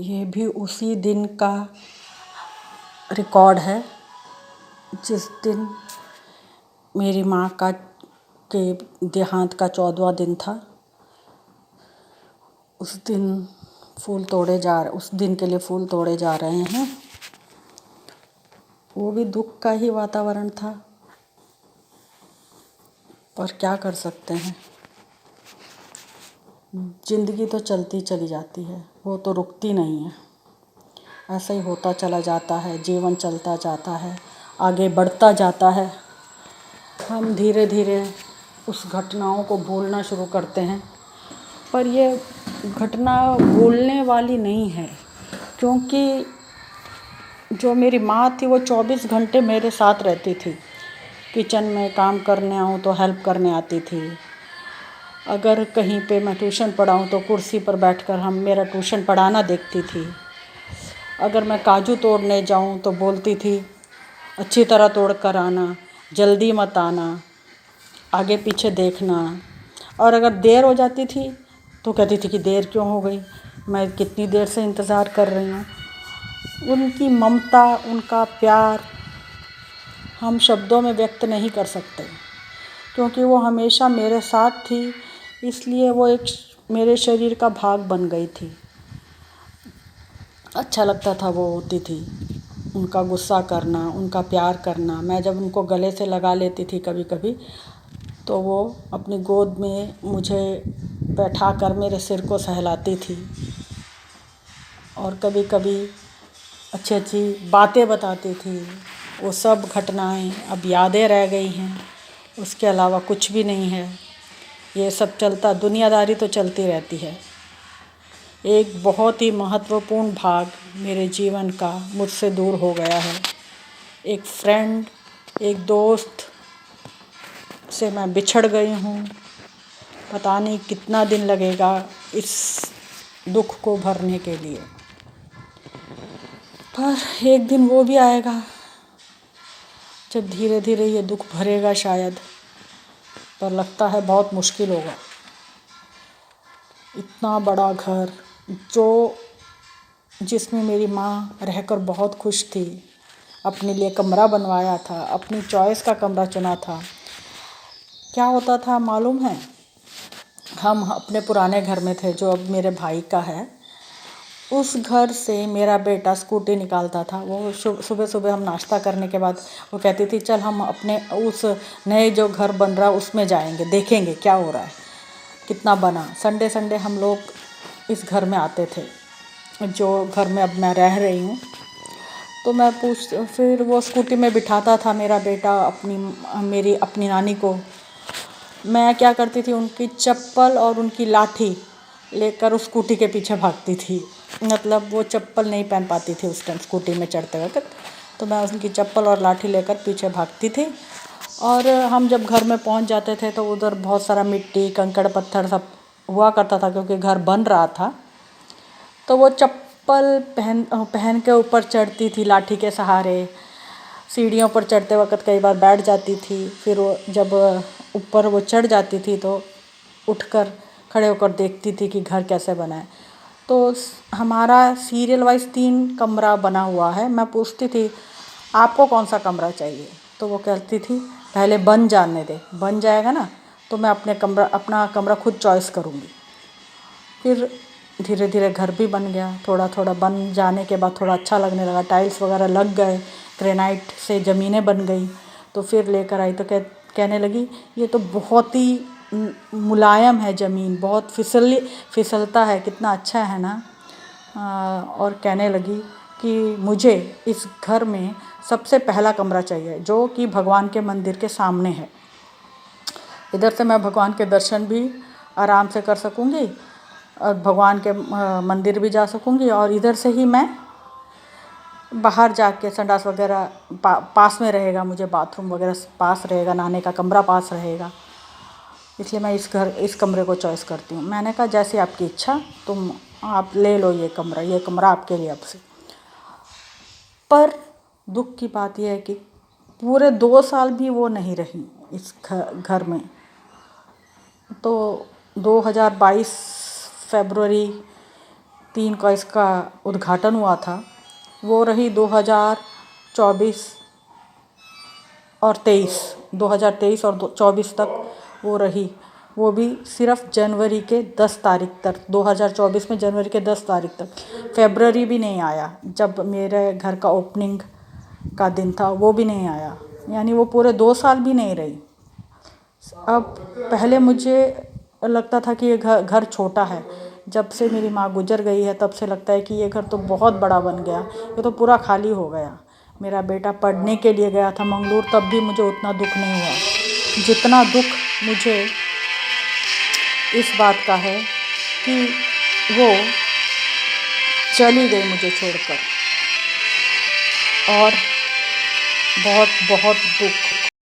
ये भी उसी दिन का रिकॉर्ड है जिस दिन मेरी माँ का के देहांत का 14वां दिन था। उस दिन उस दिन के लिए फूल तोड़े जा रहे हैं। वो भी दुख का ही वातावरण था, पर क्या कर सकते हैं। जिंदगी तो चलती चली जाती है, वो तो रुकती नहीं है। ऐसा ही होता चला जाता है, जीवन चलता जाता है, आगे बढ़ता जाता है। हम धीरे धीरे उस घटनाओं को भूलना शुरू करते हैं, पर ये घटना भूलने वाली नहीं है, क्योंकि जो मेरी माँ थी वो 24 घंटे मेरे साथ रहती थी। किचन में काम करने आऊँ तो हेल्प करने आती थी। अगर कहीं पे मैं ट्यूशन पढ़ाऊँ तो कुर्सी पर बैठकर मेरा ट्यूशन पढ़ाना देखती थी। अगर मैं काजू तोड़ने जाऊँ तो बोलती थी, अच्छी तरह तोड़ कर आना, जल्दी मत आना, आगे पीछे देखना। और अगर देर हो जाती थी तो कहती थी कि देर क्यों हो गई, मैं कितनी देर से इंतज़ार कर रही हूँ। उनकी ममता, उनका प्यार हम शब्दों में व्यक्त नहीं कर सकते, क्योंकि वो हमेशा मेरे साथ थी, इसलिए वो एक मेरे शरीर का भाग बन गई थी। अच्छा लगता था वो होती थी, उनका गुस्सा करना, उनका प्यार करना। मैं जब उनको गले से लगा लेती थी कभी कभी, तो वो अपनी गोद में मुझे बैठा कर मेरे सिर को सहलाती थी और कभी कभी अच्छी अच्छी बातें बताती थी। वो सब घटनाएं अब यादें रह गई हैं, उसके अलावा कुछ भी नहीं है। ये सब चलता, दुनियादारी तो चलती रहती है। एक बहुत ही महत्वपूर्ण भाग मेरे जीवन का मुझसे दूर हो गया है। एक फ्रेंड, एक दोस्त से मैं बिछड़ गई हूँ। पता नहीं कितना दिन लगेगा इस दुख को भरने के लिए, पर एक दिन वो भी आएगा जब धीरे धीरे ये दुख भरेगा शायद, पर लगता है बहुत मुश्किल होगा। इतना बड़ा घर जिसमें मेरी माँ रहकर बहुत खुश थी, अपने लिए कमरा बनवाया था, अपनी चॉइस का कमरा चुना था। क्या होता था मालूम है, हम अपने पुराने घर में थे जो अब मेरे भाई का है। उस घर से मेरा बेटा स्कूटी निकालता था। वो सुबह सुबह हम नाश्ता करने के बाद वो कहती थी, चल हम अपने उस नए जो घर बन रहा उसमें जाएंगे, देखेंगे क्या हो रहा है, कितना बना। संडे संडे हम लोग इस घर में आते थे, जो घर में अब मैं रह रही हूँ। तो मैं फिर वो स्कूटी में बिठाता था मेरा बेटा मेरी अपनी नानी को। मैं क्या करती थी, उनकी चप्पल और उनकी लाठी लेकर उस स्कूटी के पीछे भागती थी। मतलब वो चप्पल नहीं पहन पाती थी उस टाइम स्कूटी में चढ़ते वक्त, तो मैं उनकी चप्पल और लाठी लेकर पीछे भागती थी। और हम जब घर में पहुंच जाते थे तो उधर बहुत सारा मिट्टी, कंकड़, पत्थर सब हुआ करता था, क्योंकि घर बन रहा था। तो वो चप्पल पहन के ऊपर चढ़ती थी लाठी के सहारे। सीढ़ियों पर चढ़ते वक्त कई बार बैठ जाती थी। फिर वो जब ऊपर वो चढ़ जाती थी तो उठकर खड़े होकर देखती थी कि घर कैसे बना है। तो हमारा सीरियल वाइज 3 कमरा बना हुआ है। मैं पूछती थी, आपको कौन सा कमरा चाहिए? तो वो कहती थी, पहले बन जाने दे, बन जाएगा ना तो मैं अपना कमरा खुद चॉइस करूँगी। फिर धीरे धीरे घर भी बन गया। थोड़ा थोड़ा बन जाने के बाद थोड़ा अच्छा लगने लगा, टाइल्स वगैरह लग गए, ग्रेनाइट से ज़मीनें बन गई। तो फिर लेकर आई तो कहने लगी, ये तो बहुत ही मुलायम है ज़मीन, बहुत फिसलता है, कितना अच्छा है ना। और कहने लगी कि मुझे इस घर में सबसे पहला कमरा चाहिए, जो कि भगवान के मंदिर के सामने है। इधर से मैं भगवान के दर्शन भी आराम से कर सकूँगी और भगवान के मंदिर भी जा सकूँगी, और इधर से ही मैं बाहर जाके संडास वगैरह पास में रहेगा, मुझे बाथरूम वगैरह पास रहेगा, नहाने का कमरा पास रहेगा। इसलिए मैं इस कमरे को चॉइस करती हूँ। मैंने कहा, जैसी आपकी इच्छा, आप ले लो ये कमरा आपके लिए अब से। पर दुख की बात यह है कि पूरे 2 साल भी वो नहीं रही इस घर में। तो 2022 फरवरी 2023 का इसका उद्घाटन हुआ था, वो रही 2024 और 2023 और 2024 तक वो रही। वो भी सिर्फ जनवरी के 10 तारीख तक, 2024 में जनवरी के 10 तारीख तक। फरवरी भी नहीं आया, जब मेरे घर का ओपनिंग का दिन था वो भी नहीं आया, यानी वो पूरे 2 साल भी नहीं रही। अब पहले मुझे लगता था कि ये घर छोटा है, जब से मेरी माँ गुजर गई है तब से लगता है कि ये घर तो बहुत बड़ा बन गया, ये तो पूरा खाली हो गया। मेरा बेटा पढ़ने के लिए गया था मंगलूर, तब भी मुझे उतना दुख नहीं हुआ जितना दुख मुझे इस बात का है कि वो चली गई मुझे छोड़कर। और बहुत बहुत दुख।